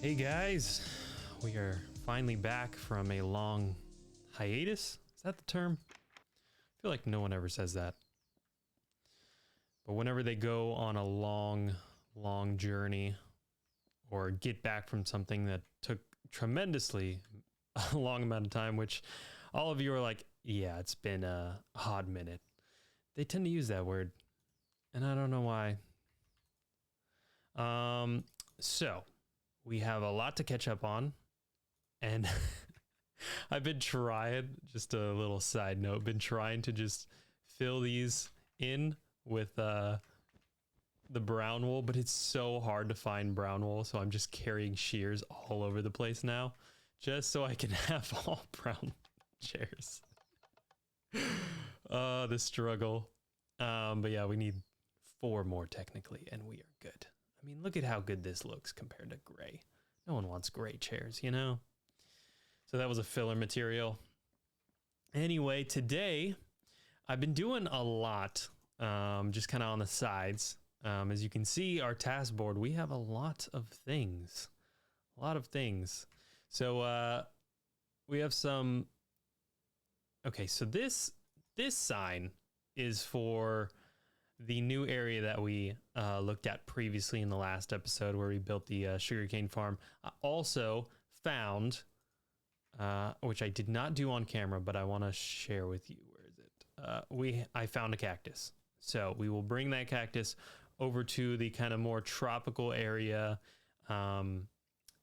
Hey guys, we are finally back from a long hiatus. Is that the term? I feel like no one ever says that. But whenever they go on a long journey or get back from something that took tremendously a long amount of time, which all of you are like, yeah, it's been a hot minute. They tend to use that word, and I don't know why. So we have a lot to catch up on, and I've been trying, just a little side note, been trying to just fill these in with the brown wool, but it's so hard to find brown wool, so I'm just carrying shears all over the place now, just so I can have all brown chairs. The struggle. But yeah, we need 4 more technically, and we are good. I mean, look at how good this looks compared to gray. No one wants gray chairs, you know? So that was a filler material. Anyway, today I've been doing a lot, just kind of on the sides. As you can see, our task board, we have a lot of things. A lot of things. So we have some... Okay, so this sign is for the new area that we looked at previously in the last episode where we built the sugarcane farm. I also found, which I did not do on camera, but I want to share with you. Where is it? I found a cactus. So we will bring that cactus over to the kind of more tropical area, and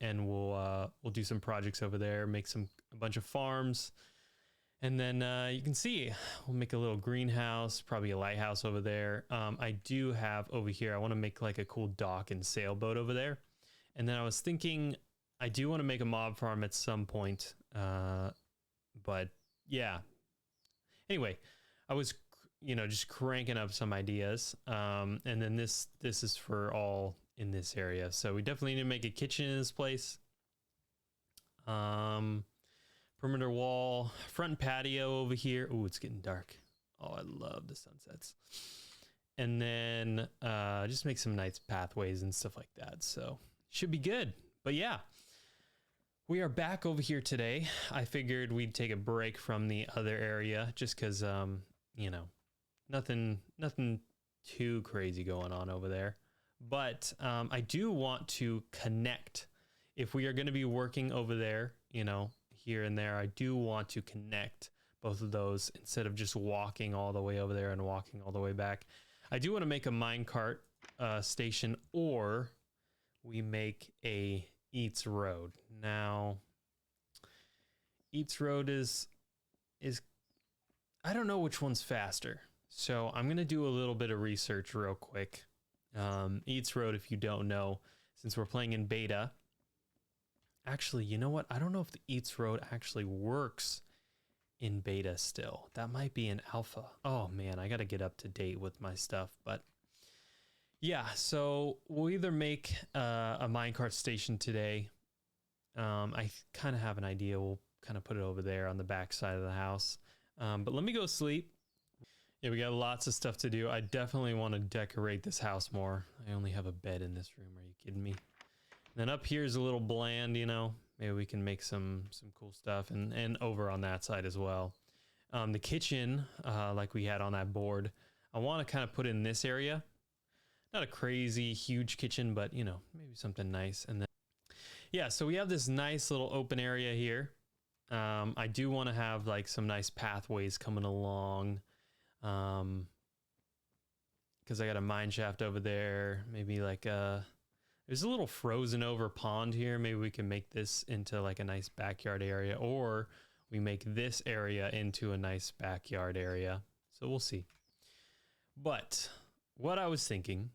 we'll do some projects over there, make a bunch of farms. And then you can see, we'll make a little greenhouse, probably a lighthouse over there. I do have over here, I want to make like a cool dock and sailboat over there. And then I was thinking, I do want to make a mob farm at some point. But yeah. Anyway, I was, just cranking up some ideas. And then this is for all in this area. So we definitely need to make a kitchen in this place. Perimeter wall, front patio over here. Ooh, it's getting dark. Oh, I love the sunsets. And then just make some nice pathways and stuff like that. So should be good. But yeah, we are back over here today. I figured we'd take a break from the other area just because, nothing too crazy going on over there. But I do want to connect. If we are going to be working over there, here and there, I do want to connect both of those instead of just walking all the way over there and walking all the way back. I do want to make a minecart station, or we make a Eats Road. Now, Eats Road is I don't know which one's faster, so I'm going to do a little bit of research real quick. Eats Road, if you don't know, since we're playing in beta. Actually, you know what? I don't know if the Eats Road actually works in beta still. That might be in alpha. Oh man, I got to get up to date with my stuff. But yeah, so we'll either make a minecart station today. I kind of have an idea. We'll kind of put it over there on the back side of the house. But let me go sleep. Yeah, we got lots of stuff to do. I definitely want to decorate this house more. I only have a bed in this room. Are you kidding me? Then up here is a little bland, maybe we can make some cool stuff, and over on that side as well. The kitchen, like we had on that board, I want to kind of put in this area. Not a crazy huge kitchen, but maybe something nice. And then, yeah, so we have this nice little open area here. I do want to have like some nice pathways coming along. Because I got a mine shaft over there, maybe like there's a little frozen over pond here. Maybe we can make this into like a nice backyard area, or we make this area into a nice backyard area. So we'll see. But what I was thinking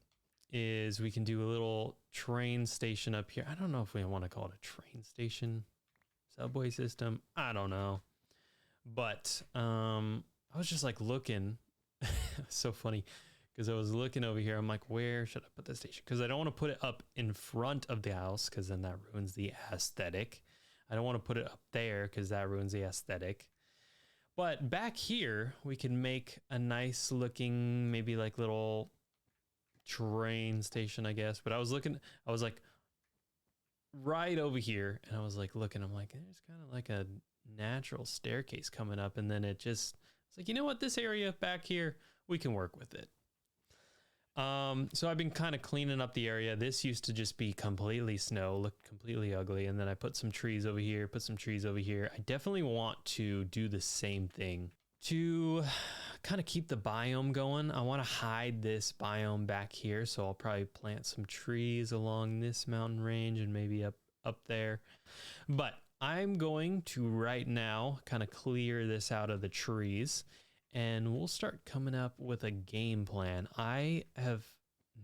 is we can do a little train station up here. I don't know if we want to call it a train station, subway system. I don't know. But I was just like looking. So funny. Because I was looking over here, I'm like, where should I put the station? Because I don't want to put it up in front of the house, because then that ruins the aesthetic. I don't want to put it up there, because that ruins the aesthetic. But back here, we can make a nice looking, maybe like little train station, I guess. But I was like, right over here. And I was like looking, I'm like, there's kind of like a natural staircase coming up. And then it's like, you know what, this area back here, we can work with it. So I've been kind of cleaning up the area. This used to just be completely snow, looked completely ugly. And then I put some trees over here, put some trees over here. I definitely want to do the same thing to kind of keep the biome going. I want to hide this biome back here. So I'll probably plant some trees along this mountain range and maybe up there. But I'm going to right now kind of clear this out of the trees. And we'll start coming up with a game plan. I have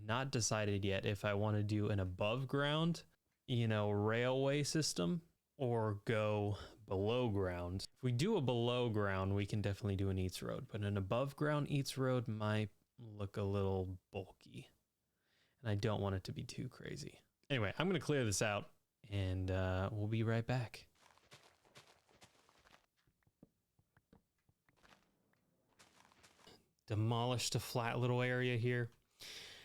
not decided yet if I want to do an above ground, railway system or go below ground. If we do a below ground, we can definitely do an eats road, but an above ground eats road might look a little bulky. And I don't want it to be too crazy. Anyway, I'm going to clear this out and we'll be right back. Demolished a flat little area here.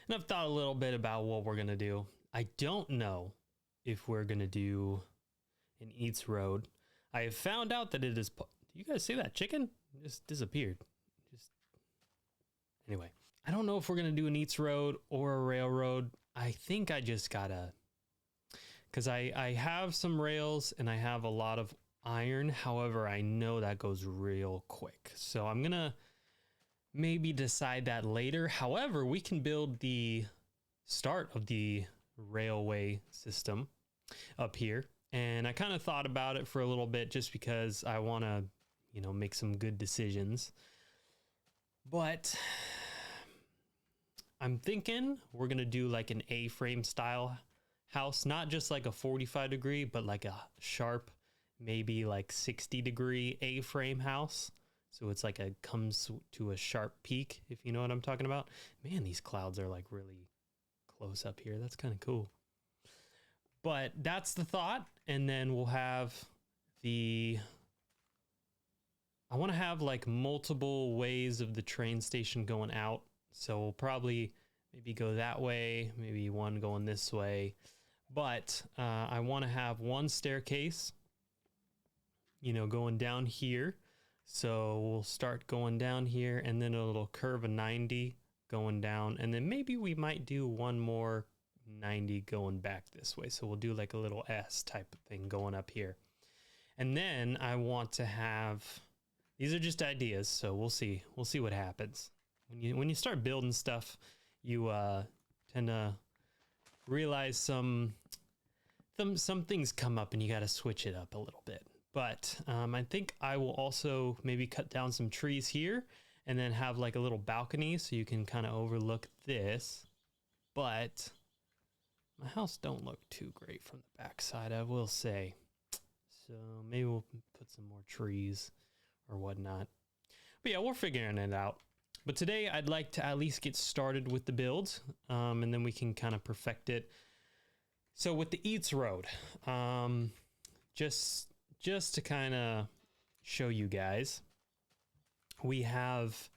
And I've thought a little bit about what we're going to do. I don't know if we're going to do an eats road. I have found out that it is... Do you guys see that chicken? It just disappeared. Anyway, I don't know if we're going to do an eats road or a railroad. I think I just gotta... Because I have some rails and I have a lot of iron. However, I know that goes real quick. So I'm going to maybe decide that later. However, we can build the start of the railway system up here. And I kind of thought about it for a little bit just because I want to, make some good decisions. But I'm thinking we're going to do like an A-frame style house, not just like a 45 degree, but like a sharp, maybe like 60 degree A-frame house. So it's like comes to a sharp peak, if you know what I'm talking about. Man, these clouds are like really close up here. That's kind of cool. But that's the thought. And then we'll have I want to have like multiple ways of the train station going out. So we'll probably maybe go that way, maybe one going this way. But I want to have one staircase, going down here. So we'll start going down here and then it'll curve a 90 going down. And then maybe we might do one more 90 going back this way. So we'll do like a little S type of thing going up here. And then I want to have, these are just ideas. So we'll see what happens. When you start building stuff, you tend to realize some things come up and you got to switch it up a little bit. But I think I will also maybe cut down some trees here and then have like a little balcony so you can kind of overlook this. But my house don't look too great from the backside, I will say. So maybe we'll put some more trees or whatnot. But yeah, we're figuring it out. But today I'd like to at least get started with the build and then we can kind of perfect it. So with the eats road, just to kind of show you guys, we have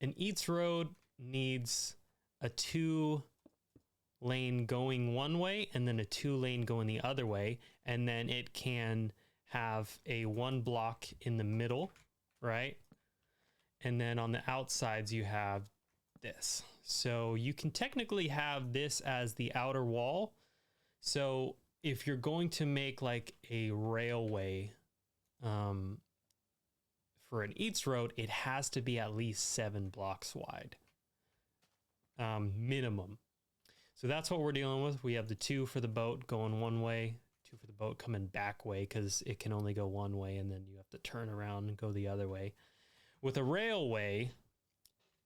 an eats road needs a 2-lane going one way and then a 2-lane going the other way. And then it can have a 1 block in the middle, right? And then on the outsides, you have this. So you can technically have this as the outer wall. So if you're going to make like a railway for an eats road, it has to be at least 7 blocks wide, minimum. So that's what we're dealing with. We have the 2 for the boat going one way, 2 for the boat coming back way, because it can only go one way and then you have to turn around and go the other way. With a railway,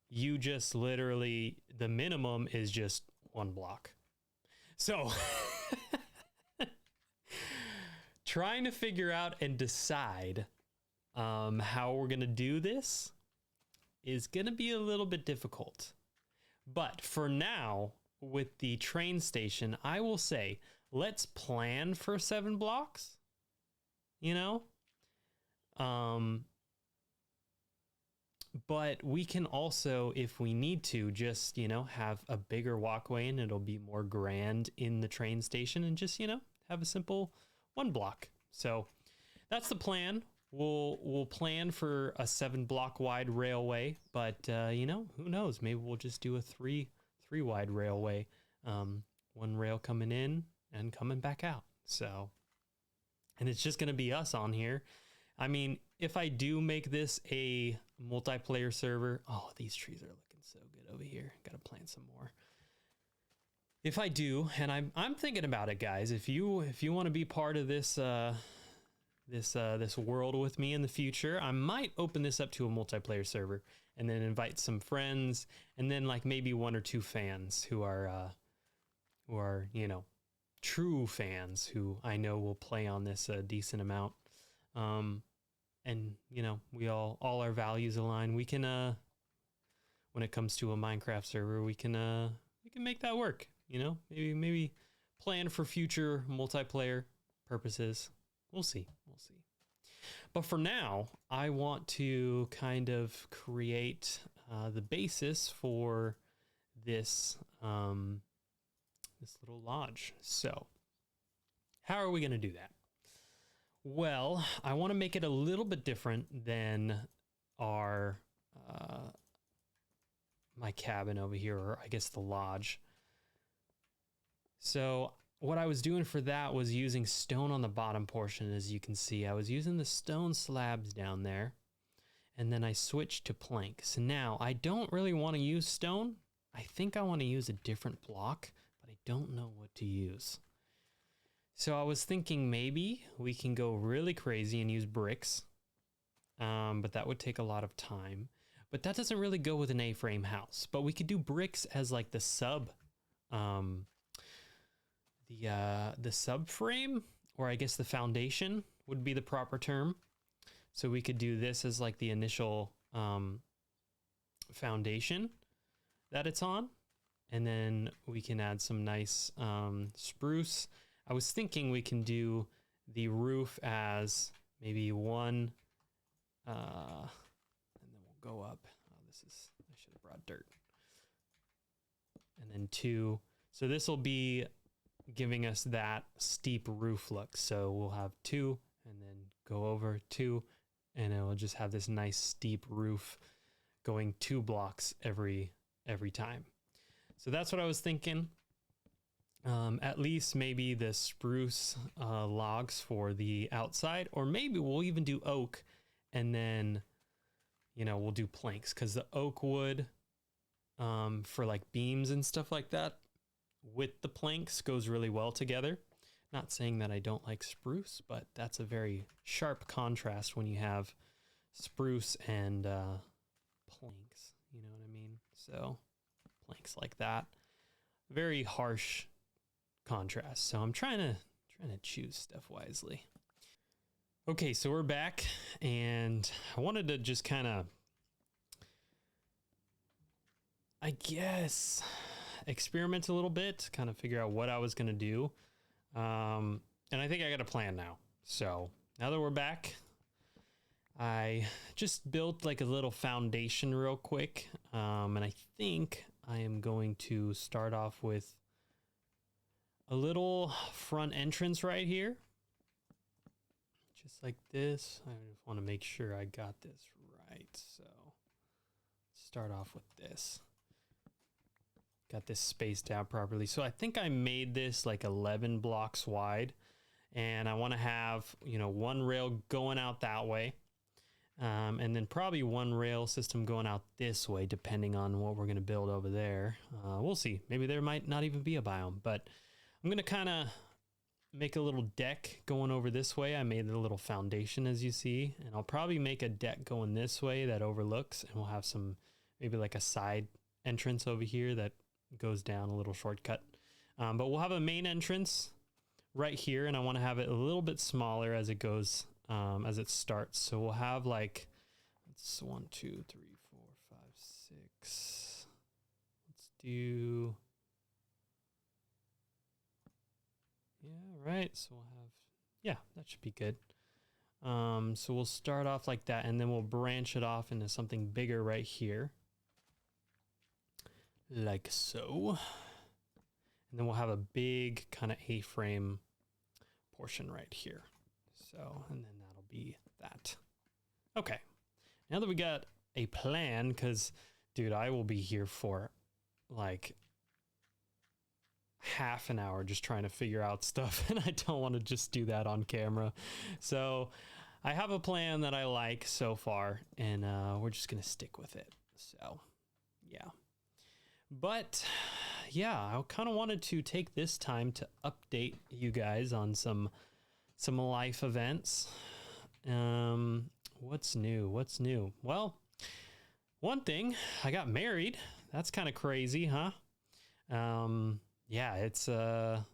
you just literally, the minimum is just 1 block. So trying to figure out and decide how we're going to do this is going to be a little bit difficult. But for now, with the train station, I will say, let's plan for 7 blocks, but we can also, if we need to, just, have a bigger walkway and it'll be more grand in the train station and just, have a simple 1 block. So that's the plan. We'll plan for a 7 block wide railway, but you know, who knows? Maybe we'll just do a 3 wide railway. 1 rail coming in and coming back out. So, and it's just gonna be us on here. I mean, if I do make this a multiplayer server, oh, these trees are looking so good over here. Gotta plant some more. If I do, and I'm thinking about it, guys. If you want to be part of this this world with me in the future, I might open this up to a multiplayer server and then invite some friends, and then like maybe 1 or 2 fans who are you know, true fans who I know will play on this a decent amount. And you know, we all our values align. We can when it comes to a Minecraft server, we can make that work. You know, maybe plan for future multiplayer purposes. We'll see. But for now, I want to kind of create the basis for this this little lodge. So how are we going to do that? Well, I want to make it a little bit different than our my cabin over here, or I guess the lodge. So what I was doing for that was using stone on the bottom portion. As you can see, I was using the stone slabs down there, and then I switched to plank. So now I don't really want to use stone. I think I want to use a different block, but I don't know what to use. So I was thinking maybe we can go really crazy and use bricks, but that would take a lot of time. But that doesn't really go with an A-frame house. But we could do bricks as like the subframe, or I guess the foundation would be the proper term. So we could do this as like the initial foundation that it's on, and then we can add some nice spruce. I was thinking we can do the roof as maybe 1, and then we'll go up. Oh, I should have brought dirt. And then 2. So this will be giving us that steep roof look. So we'll have 2 and then go over 2, and it will just have this nice steep roof going 2 blocks every time. So that's what I was thinking. At least maybe the spruce logs for the outside, or maybe we'll even do oak, and then, you know, we'll do planks, because the oak wood for like beams and stuff like that with the planks goes really well together. Not saying that I don't like spruce, but that's a very sharp contrast when you have spruce and planks, you know what I mean? So planks like that, very harsh contrast. So I'm trying to choose stuff wisely. Okay, so we're back, and I wanted to just kind of, I guess, experiment a little bit, kind of figure out what I was going to do. And I think I got a plan now. So now that we're back, I just built like a little foundation real quick. And I think I am going to start off with a little front entrance right here. Just like this. I just want to make sure I got this right. So start off with this. Got this spaced out properly. So I think I made this like 11 blocks wide, and I want to have, you know, 1 rail going out that way. And then probably 1 rail system going out this way, depending on what we're going to build over there. We'll see. Maybe there might not even be a biome, but I'm going to kind of make a little deck going over this way. I made a little foundation, as you see, and I'll probably make a deck going this way that overlooks, and we'll have some, maybe like a side entrance over here that goes down, a little shortcut. But we'll have a main entrance right here, and I want to have it a little bit smaller as it goes, as it starts. So we'll have like, it's 1, 2, 3, 4, 5, 6. Let's do, yeah, right. So we'll have, yeah, that should be good. So we'll start off like that, and then we'll branch it off into something bigger right here. Like so. And then we'll have a big kind of A-frame portion right here. So, and then that'll be that. Okay. Now that we got a plan, because, dude, I will be here for like half an hour just trying to figure out stuff, and I don't want to just do that on camera. So I have a plan that I like so far, and we're just going to stick with it. So, yeah. But yeah, I kind of wanted to take this time to update you guys on some life events. What's new? What's new? Well, one thing, I got married. That's kind of crazy, huh? Yeah, it's let's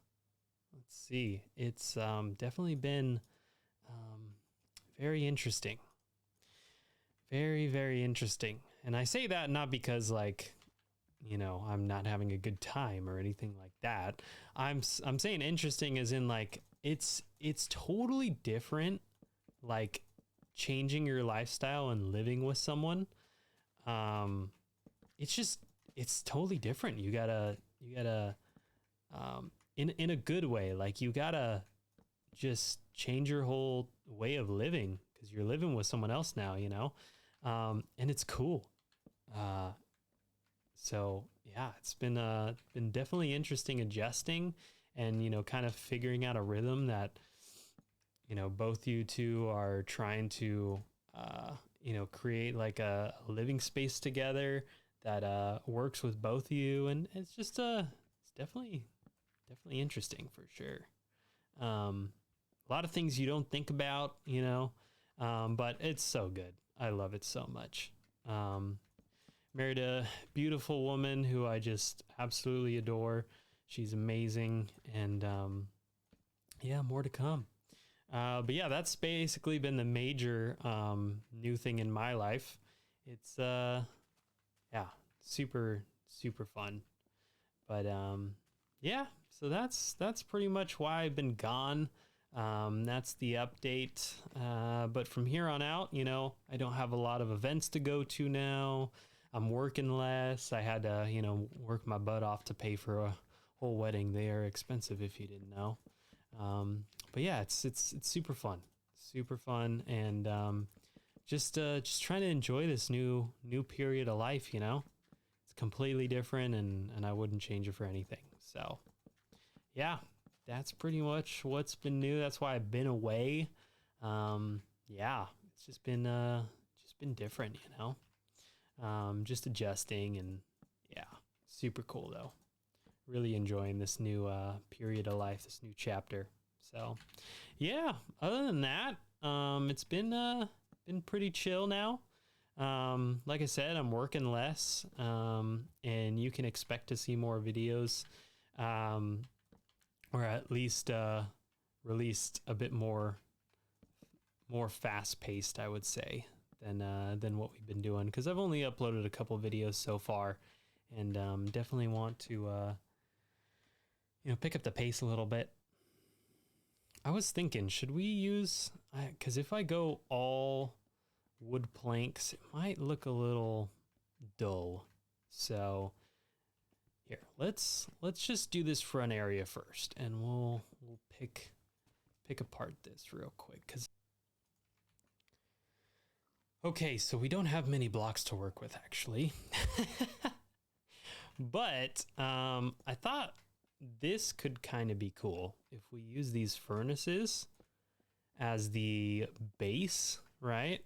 see. It's definitely been very interesting. Very, very interesting. And I say that not because like, you know, I'm not having a good time or anything like that. I'm saying interesting as in like it's totally different, like changing your lifestyle and living with someone. It's totally different. You gotta in a good way, like you gotta just change your whole way of living because you're living with someone else now, you know. And it's cool. So yeah, it's been definitely interesting adjusting and, you know, kind of figuring out a rhythm that, you know, both you two are trying to, you know, create like a living space together that works with both of you. And it's just, it's definitely interesting for sure. A lot of things you don't think about, you know, but it's so good. I love it so much. Married a beautiful woman who I just absolutely adore. She's amazing. And yeah, more to come. But yeah, that's basically been the major new thing in my life. It's yeah, super fun. But yeah, so that's pretty much why I've been gone. That's the update. But from here on out, you know, I don't have a lot of events to go to now. I'm working less. I had to, you know, work my butt off to pay for a whole wedding. They are expensive if you didn't know. But yeah, it's super fun, and just trying to enjoy this new period of life. You know, it's completely different, and I wouldn't change it for anything. So yeah, that's pretty much what's been new. That's why I've been away. Yeah, it's just been different, you know. Just adjusting, and yeah, super cool though. Really enjoying this new period of life, this new chapter. So yeah, other than that, it's been pretty chill now. Like I said, I'm working less, and you can expect to see more videos, or at least released a bit more fast paced, I would say, than what we've been doing, because I've only uploaded a couple videos so far, and definitely want to you know, pick up the pace a little bit. I was thinking, should we use, because if I go all wood planks, it might look a little dull. So here, let's just do this front area first, and we'll pick apart this real quick. Okay, so we don't have many blocks to work with, actually. But I thought this could kind of be cool if we use these furnaces as the base, right?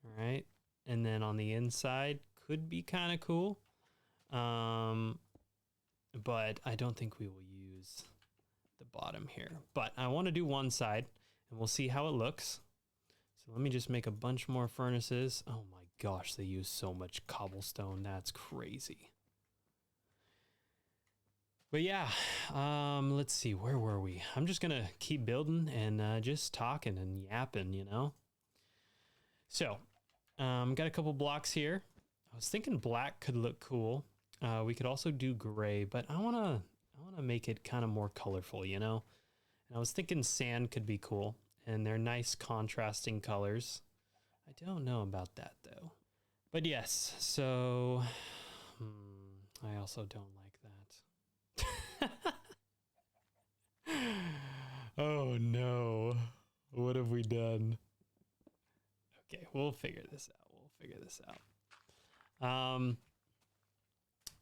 All right. And then on the inside could be kind of cool. But I don't think we will use the bottom here. But I want to do one side, and we'll see how it looks. So let me just make a bunch more furnaces. Oh my gosh, they use so much cobblestone. That's crazy. But yeah, let's see, where were we? I'm just gonna keep building and just talking and yapping, you know? So, got a couple blocks here. I was thinking black could look cool. We could also do gray, but I wanna make it kind of more colorful, you know? And I was thinking sand could be cool, and they're nice contrasting colors. I don't know about that though. But yes, so I also don't like that. Oh no. What have we done? Okay, we'll figure this out.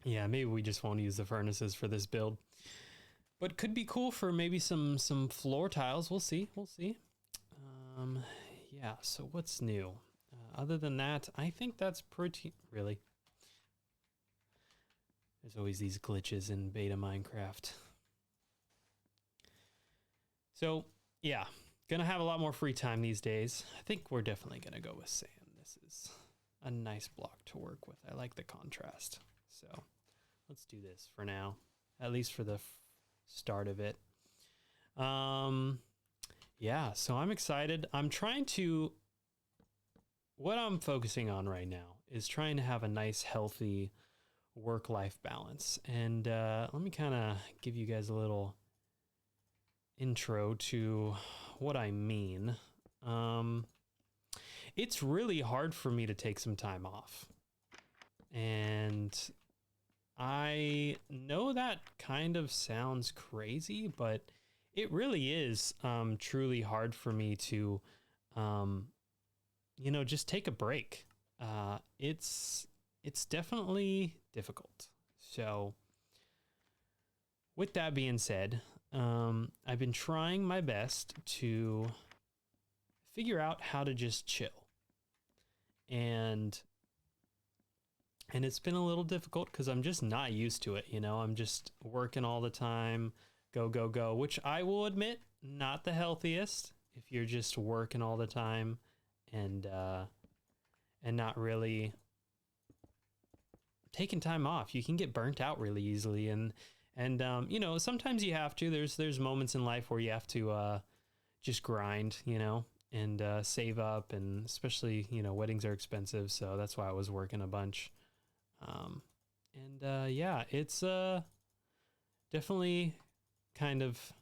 Yeah, maybe we just won't use the furnaces for this build. But could be cool for maybe some floor tiles. We'll see. Yeah, so what's new? Other than that, I think that's pretty... Really? There's always these glitches in beta Minecraft. So, yeah. Gonna have a lot more free time these days. I think we're definitely gonna go with sand. This is a nice block to work with. I like the contrast. So, let's do this for now. At least for the start of it. Yeah, so I'm excited. What I'm focusing on right now is trying to have a nice, healthy work-life balance. And let me kind of give you guys a little intro to what I mean. It's really hard for me to take some time off. And I know that kind of sounds crazy, but it really is truly hard for me to, just take a break. It's definitely difficult. So with that being said, I've been trying my best to figure out how to just chill. And it's been a little difficult because I'm just not used to it. I'm just working all the time, go, go, go, which I will admit, not the healthiest if you're just working all the time and not really taking time off. You can get burnt out really easily. And sometimes you have to. There's moments in life where you have to just grind, and save up. And especially, weddings are expensive. So that's why I was working a bunch. Yeah, it's definitely kind of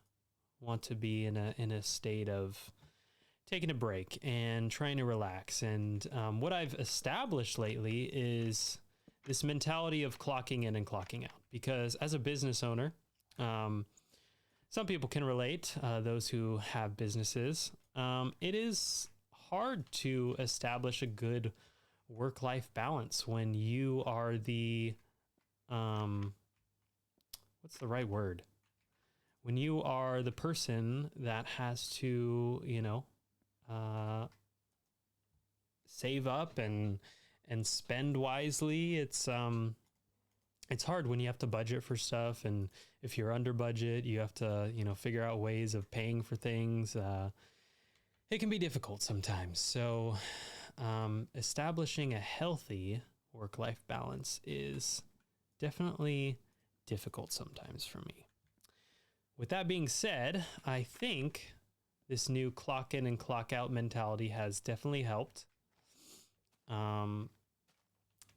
want to be in a state of taking a break and trying to relax. And what I've established lately is this mentality of clocking in and clocking out. Because as a business owner, some people can relate, those who have businesses. It is hard to establish a good work-life balance when you are the what's the right word? When you are the person that has to, save up and spend wisely. It's hard when you have to budget for stuff, and if you're under budget, you have to, figure out ways of paying for things. It can be difficult sometimes. So establishing a healthy work-life balance is definitely difficult sometimes for me. With that being said, I think this new clock in and clock out mentality has definitely helped. And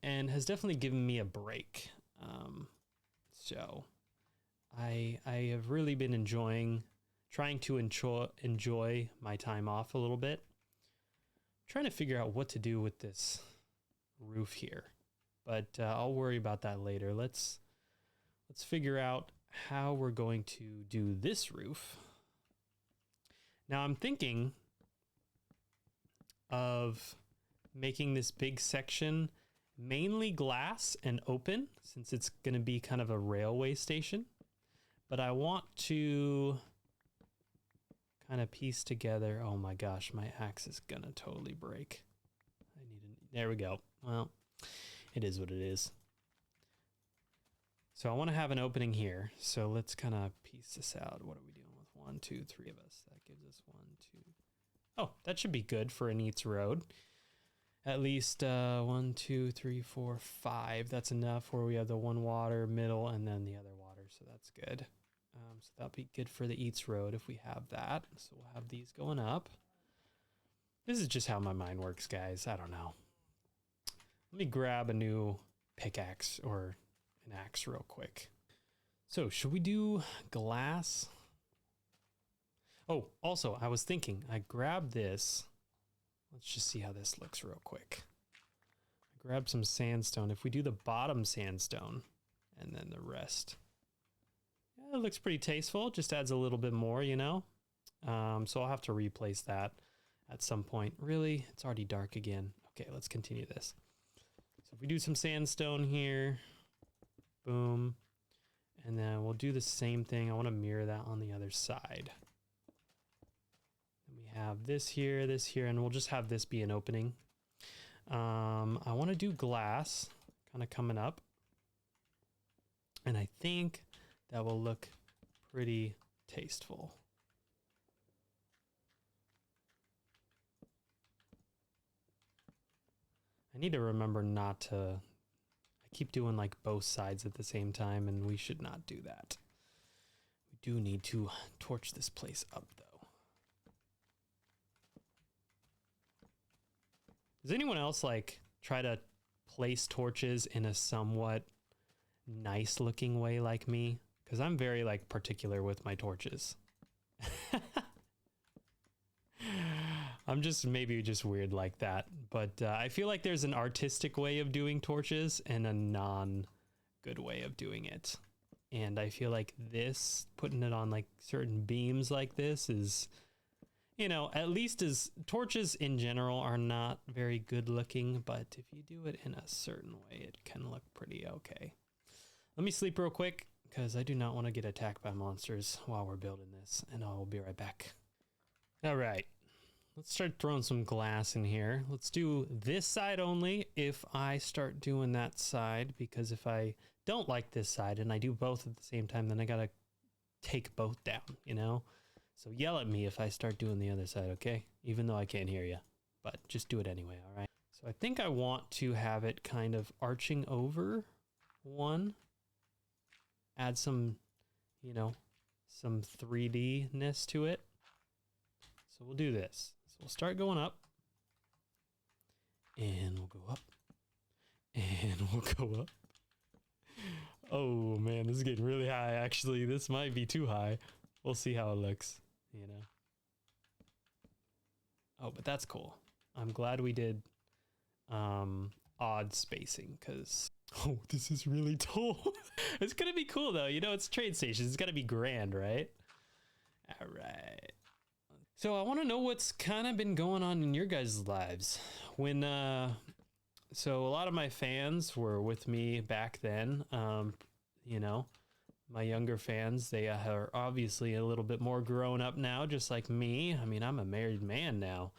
has definitely given me a break. So I have really been trying to enjoy my time off a little bit. Trying to figure out what to do with this roof here, but I'll worry about that later. Let's figure out how we're going to do this roof. Now I'm thinking of making this big section mainly glass and open, since it's going to be kind of a railway station. But I want to kind of piece together. Oh my gosh, my axe is going to totally break. There we go. Well, it is what it is. So I want to have an opening here. So let's kind of piece this out. What are we doing with 1, 2, 3 of us? That gives us 1, 2. Oh, that should be good for an eats road. At least 1, 2, 3, 4, 5. That's enough where we have the one water, middle, and then the other water. So that's good. So that'll be good for the eats road if we have that. So we'll have these going up. This is just how my mind works, guys. I don't know. Let me grab a new pickaxe or an axe real quick. So should we do glass? Oh, also, I was thinking, I grabbed this. Let's just see how this looks real quick. I grabbed some sandstone. If we do the bottom sandstone and then the rest. Yeah, it looks pretty tasteful. Just adds a little bit more, So I'll have to replace that at some point. Really? It's already dark again. Okay, let's continue this. So if we do some sandstone here, boom, and then we'll do the same thing. I want to mirror that on the other side. And we have this here, and we'll just have this be an opening. I want to do glass kind of coming up. And I think that will look pretty tasteful. I need to remember not to, I keep doing like both sides at the same time, and we should not do that. We do need to torch this place up though. Does anyone else like try to place torches in a somewhat nice looking way like me? Because I'm very like particular with my torches. I'm just maybe just weird like that, but I feel like there's an artistic way of doing torches and a non-good way of doing it. And I feel like this, putting it on like certain beams like this is, you know, at least as torches in general are not very good looking, but if you do it in a certain way, it can look pretty okay. Let me sleep real quick because I do not want to get attacked by monsters while we're building this, and I will be right back. All right. Let's start throwing some glass in here. Let's do this side only if I start doing that side, because if I don't like this side and I do both at the same time, then I gotta take both down, you know? So yell at me if I start doing the other side, okay? Even though I can't hear you, but just do it anyway, all right? So I think I want to have it kind of arching over one. Add some, you know, some 3D-ness to it. So we'll do this. So we'll start going up, and we'll go up, and we'll go up. Oh man, this is getting really high. Actually, this might be too high. We'll see how it looks, you know. Oh, but that's cool. I'm glad we did odd spacing, because oh, this is really tall. It's gonna be cool though, you know, it's train stations. It's gotta be grand, right? All right. So I want to know what's kind of been going on in your guys' lives. When so a lot of my fans were with me back then. You know, my younger fans, they are obviously a little bit more grown up now, just like me. I mean, I'm a married man now.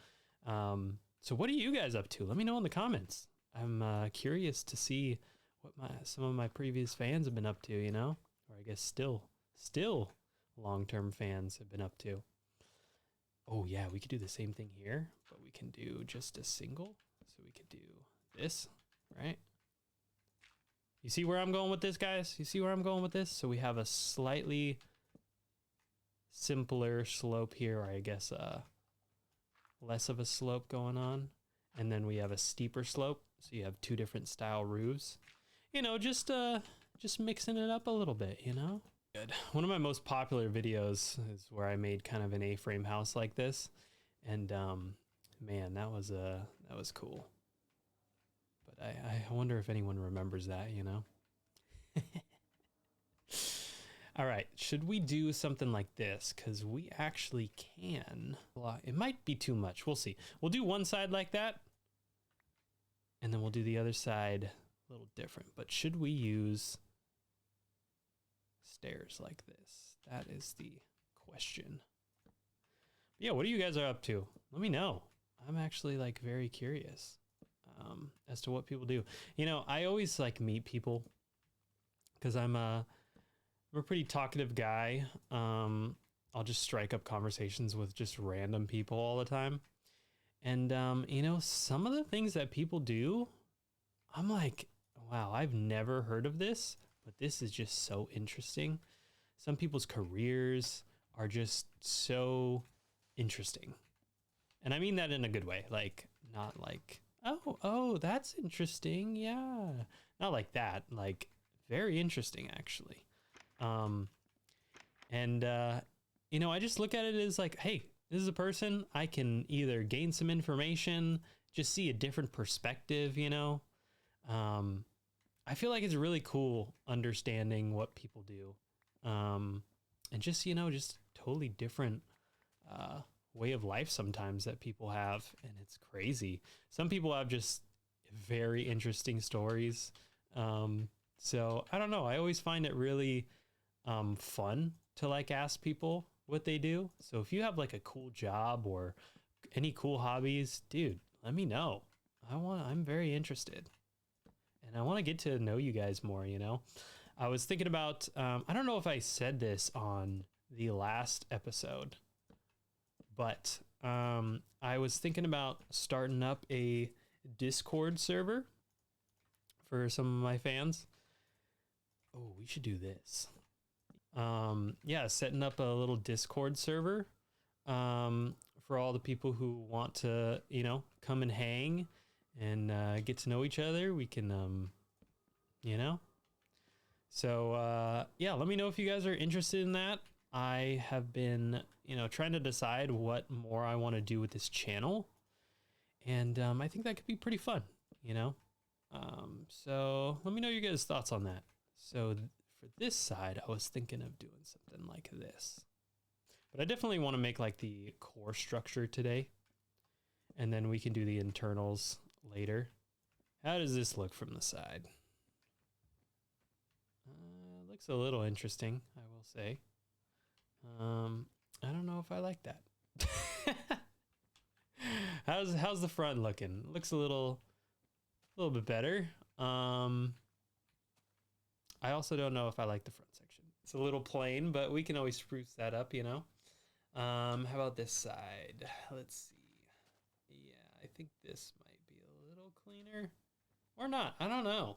So what are you guys up to? Let me know in the comments. I'm curious to see what some of my previous fans have been up to, you know, or I guess still long-term fans have been up to. Oh yeah, we could do the same thing here, but we can do just a single. So we could do this, right? You see where I'm going with this, guys? You see where I'm going with this? So we have a slightly simpler slope here, or I guess less of a slope going on. And then we have a steeper slope. So you have two different style roofs. You know, just mixing it up a little bit, you know? Good. One of my most popular videos is where I made kind of an A-frame house like this, and man, that was cool. But I wonder if anyone remembers that, you know. All right, should we do something like this? Because we actually can. It might be too much. We'll see. We'll do one side like that, and then we'll do the other side a little different. But should we use stairs like this? That is the question. But yeah, what do you guys are up to? Let me know. I'm actually like very curious as to what people do. You know, I always like meet people because I'm a pretty talkative guy. I'll just strike up conversations with just random people all the time. And you know, some of the things that people do, I'm like, wow, I've never heard of this. But this is just so interesting. Some people's careers are just so interesting. And I mean that in a good way. Like, not like, oh, that's interesting. Yeah. Not like that. Like, very interesting, actually. You know, I just look at it as like, hey, this is a person. I can either gain some information, just see a different perspective, you know. I feel like it's really cool understanding what people do. And just, you know, just totally different way of life sometimes that people have, and it's crazy. Some people have just very interesting stories. So I don't know. I always find it really fun to like ask people what they do. So if you have like a cool job or any cool hobbies, dude, let me know. I'm very interested, and I want to get to know you guys more, you know. I was thinking about I don't know if I said this on the last episode, but I was thinking about starting up a Discord server for some of my fans. Oh, we should do this. Yeah, setting up a little Discord server for all the people who want to, you know, come and hang and get to know each other. We can, you know. So, yeah, let me know if you guys are interested in that. I have been, you know, trying to decide what more I want to do with this channel. And I think that could be pretty fun, you know. So let me know your guys' thoughts on that. So for this side, I was thinking of doing something like this. But I definitely want to make like the core structure today. And then we can do the internals later. How does this look from the side? Looks a little interesting, I will say. I don't know if I like that. How's the front looking? Looks a little bit better. I also don't know if I like the front section. It's a little plain, but we can always spruce that up, you know. How about this side? Let's see. Yeah, I think this might be a little cleaner or not. I don't know.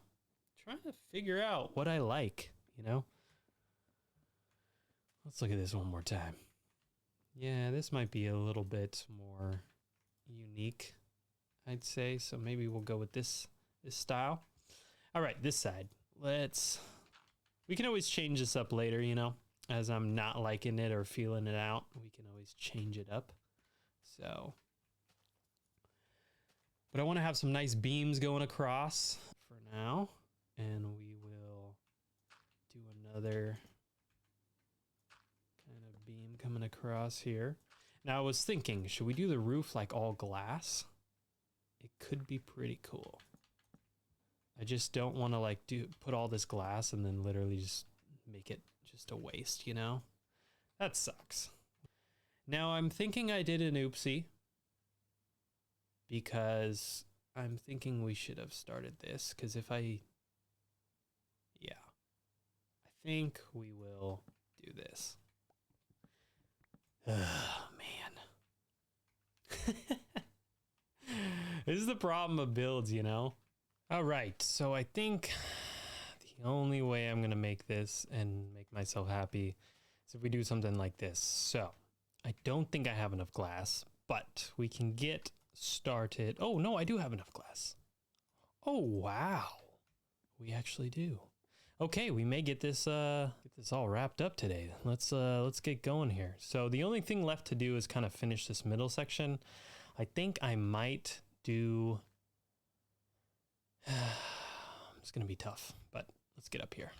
Trying to figure out what I like, you know. Let's look at this one more time. Yeah, this might be a little bit more unique, I'd say. So maybe we'll go with this style. All right, this side. We can always change this up later, you know, as I'm not liking it or feeling it out. We can always change it up. So, but I want to have some nice beams going across for now. And we will do another kind of beam coming across here. Now I was thinking, should we do the roof like all glass? It could be pretty cool. I just don't want to like put all this glass and then literally just make it just a waste, you know? That sucks. Now I'm thinking I did an oopsie because I'm thinking we should have started this, because if I think we will do this. Oh, man. This is the problem of builds, you know? All right, so I think the only way I'm going to make this and make myself happy is if we do something like this. So I don't think I have enough glass, but we can get started. Oh, no, I do have enough glass. Oh, wow. We actually do. Okay, we may get this all wrapped up today. Let's get going here. So the only thing left to do is kind of finish this middle section. I think I might do it's gonna be tough, but let's get up here.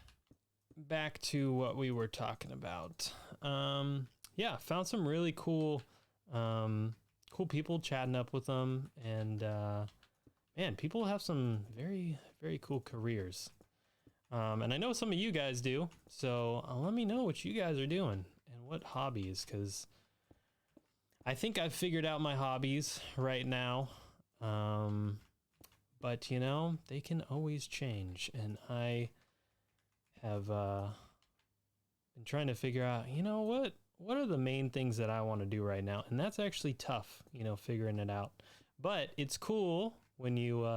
Back to what we were talking about. Yeah, found some really cool people, chatting up with them, and man, people have some very, very cool careers. And I know some of you guys do, so let me know what you guys are doing and what hobbies, because I think I've figured out my hobbies right now. But you know, they can always change, and I have been trying to figure out, you know, what are the main things that I want to do right now, and that's actually tough, you know, figuring it out. But it's cool when you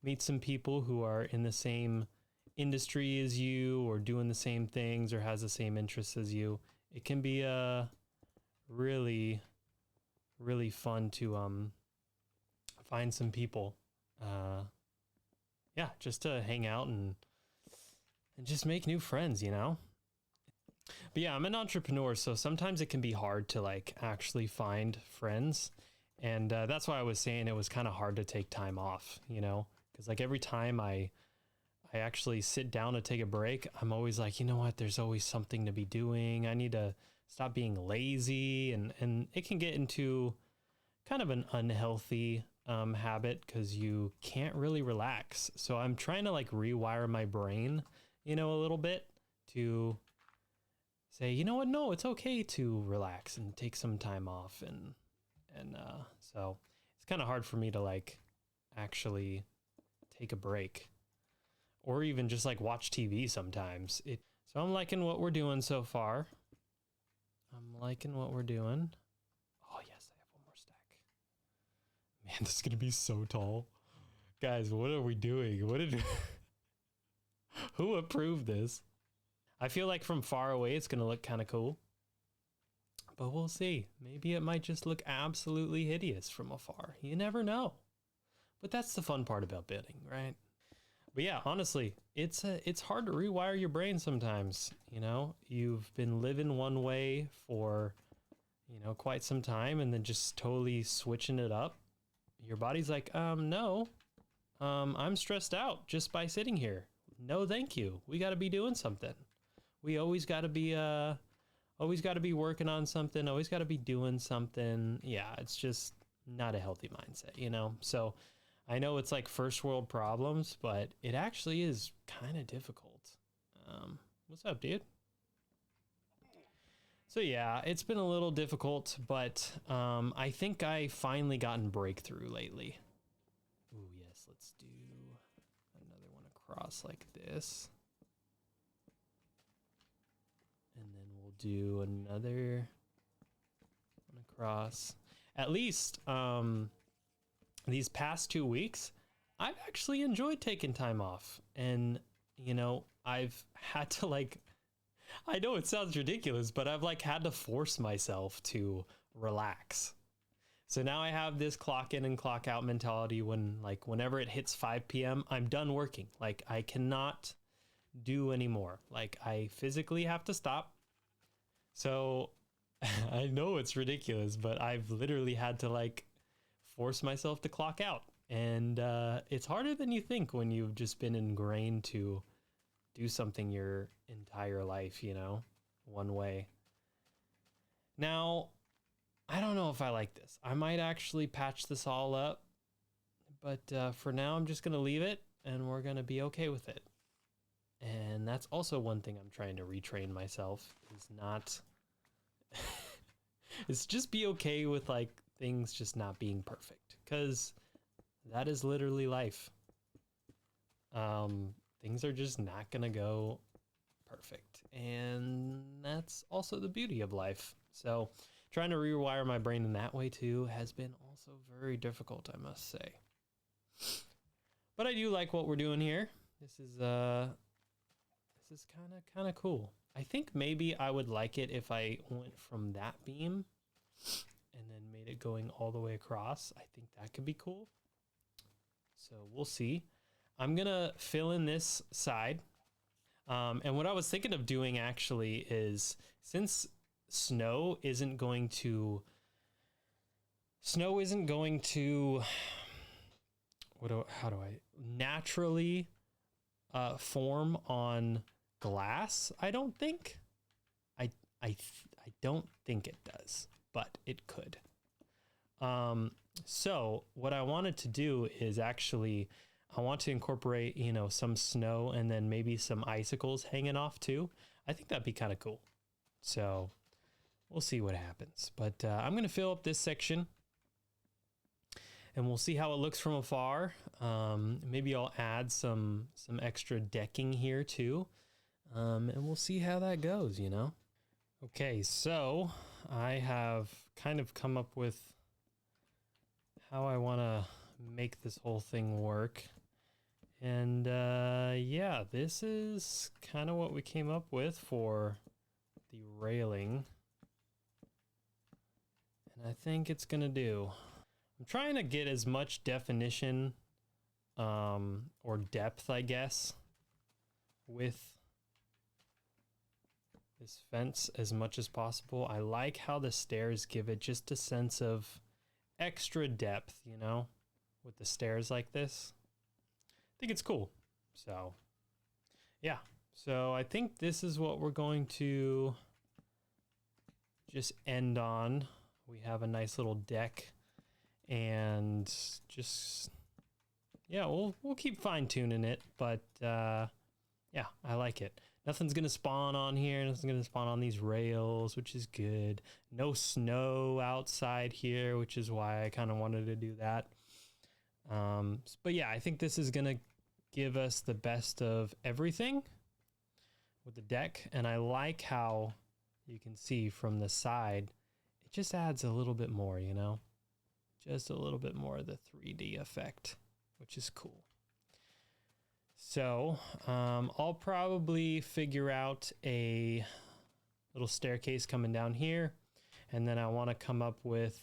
meet some people who are in the same industry as you, or doing the same things, or has the same interests as you. It can be really, really fun to find some people. Yeah, just to hang out and just make new friends, you know? But yeah, I'm an entrepreneur, so sometimes it can be hard to like actually find friends. And that's why I was saying it was kind of hard to take time off, you know? Because like every time I actually sit down to take a break, I'm always like, you know what, there's always something to be doing. I need to stop being lazy, and it can get into kind of an unhealthy habit because you can't really relax. So I'm trying to like rewire my brain, a little bit to say, you know what? No, it's okay to relax and take some time off. And so it's kind of hard for me to like actually take a break or even just like watch TV sometimes. So I'm liking what we're doing so far. I'm liking what we're doing. Oh yes, I have one more stack. Man, this is going to be so tall. Guys, what are we doing? Who approved this? I feel like from far away, it's going to look kind of cool, but we'll see. Maybe it might just look absolutely hideous from afar. You never know, but that's the fun part about building, right? But yeah, honestly, it's hard to rewire your brain sometimes. You've been living one way for, quite some time, and then just totally switching it up. Your body's like, no, I'm stressed out just by sitting here. No, thank you. We got to be doing something. We always got to be working on something. Always got to be doing something. Yeah, it's just not a healthy mindset, So I know it's like first world problems, but it actually is kind of difficult. What's up, dude? So yeah, it's been a little difficult, but I think I finally gotten breakthrough lately. Ooh, yes, let's do another one across like this. And then we'll do another one across. At least these past 2 weeks, I've actually enjoyed taking time off. And, I've had to like, I know it sounds ridiculous, but I've like had to force myself to relax. So now I have this clock in and clock out mentality whenever it hits 5 p.m., I'm done working. Like I cannot do anymore. Like I physically have to stop. So I know it's ridiculous, but I've literally had to like force myself to clock out. And it's harder than you think when you've just been ingrained to do something your entire life, one way. Now, I don't know if I like this. I might actually patch this all up, but for now, I'm just going to leave it and we're going to be okay with it. And that's also one thing I'm trying to retrain myself is not, it's just be okay with like things just not being perfect, because that is literally life. Things are just not going to go perfect. And that's also the beauty of life. So trying to rewire my brain in that way too has been also very difficult, I must say. But I do like what we're doing here. This is kind of cool. I think maybe I would like it if I went from that beam and then made it going all the way across. I think that could be cool. So we'll see. I'm gonna fill in this side. And what I was thinking of doing actually is, since snow isn't going to how do I naturally form on glass, I don't think. I don't think it does, but it could. So what I wanted to do is actually, I want to incorporate, some snow and then maybe some icicles hanging off too. I think that'd be kind of cool. So we'll see what happens. But I'm going to fill up this section and we'll see how it looks from afar. Maybe I'll add some extra decking here too. And we'll see how that goes, Okay, so I have kind of come up with how I want to make this whole thing work. And yeah, this is kind of what we came up with for the railing. And I think it's going to do. I'm trying to get as much definition or depth, I guess, with this fence as much as possible. I like how the stairs give it just a sense of extra depth, with the stairs like this. I think it's cool. So yeah, so I think this is what we're going to just end on. We have a nice little deck, and just, yeah, we'll keep fine tuning it, but yeah, I like it. Nothing's gonna spawn on here. Nothing's gonna spawn on these rails, which is good. No snow outside here, which is why I kind of wanted to do that. But yeah, I think this is gonna give us the best of everything with the deck, and I like how you can see from the side, it just adds a little bit more, you know, just a little bit more of the 3D effect, which is cool. So I'll probably figure out a little staircase coming down here, and then I want to come up with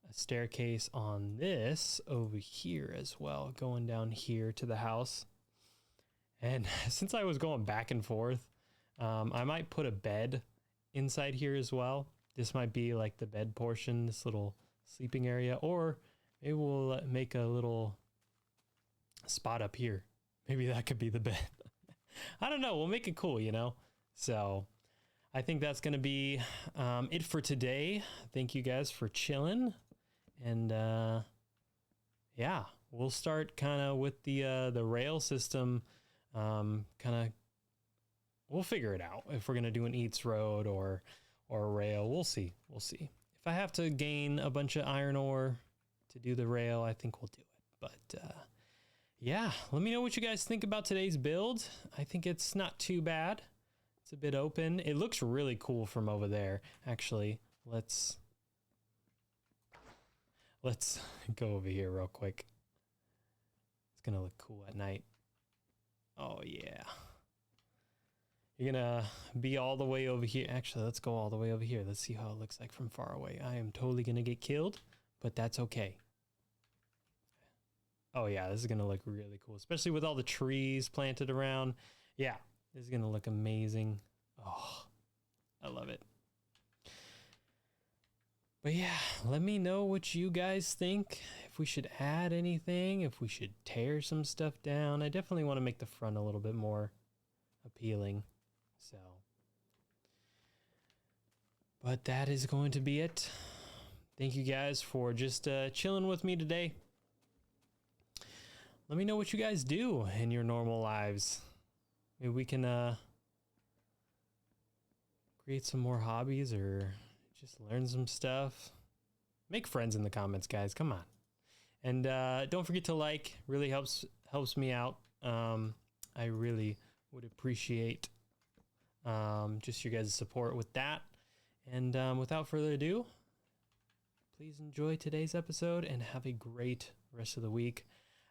a staircase on this over here as well, going down here to the house. And since I was going back and forth, I might put a bed inside here as well. This might be like the bed portion, this little sleeping area, or maybe we'll make a little spot up here. Maybe that could be the bed. I don't know. We'll make it cool, you know? So I think that's going to be it for today. Thank you guys for chilling. And yeah, we'll start kind of with the rail system. We'll figure it out if we're going to do an eats road or a rail. We'll see. If I have to gain a bunch of iron ore to do the rail, I think we'll do it. But yeah, let me know what you guys think about today's build. I think it's not too bad. It's a bit open. It looks really cool from over there. Actually, let's go over here real quick. It's gonna look cool at night. Oh yeah. You're gonna be all the way over here. Actually, let's go all the way over here. Let's see how it looks like from far away. I am totally gonna get killed, but that's okay. Oh yeah, this is gonna look really cool, especially with all the trees planted around. Yeah, this is gonna look amazing. Oh, I love it. But yeah, let me know what you guys think. If we should add anything, if we should tear some stuff down. I definitely want to make the front a little bit more appealing. So, but that is going to be it. Thank you guys for just chilling with me today. Let me know what you guys do in your normal lives. Maybe we can create some more hobbies or just learn some stuff. Make friends in the comments, guys. Come on. And don't forget to like. Really helps me out. I really would appreciate just your guys' support with that. And without further ado, please enjoy today's episode and have a great rest of the week.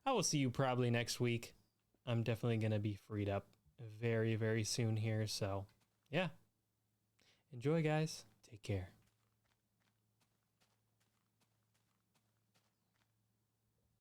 I will see you probably next week. I'm definitely going to be freed up very, very soon here. So, yeah. Enjoy, guys. Take care.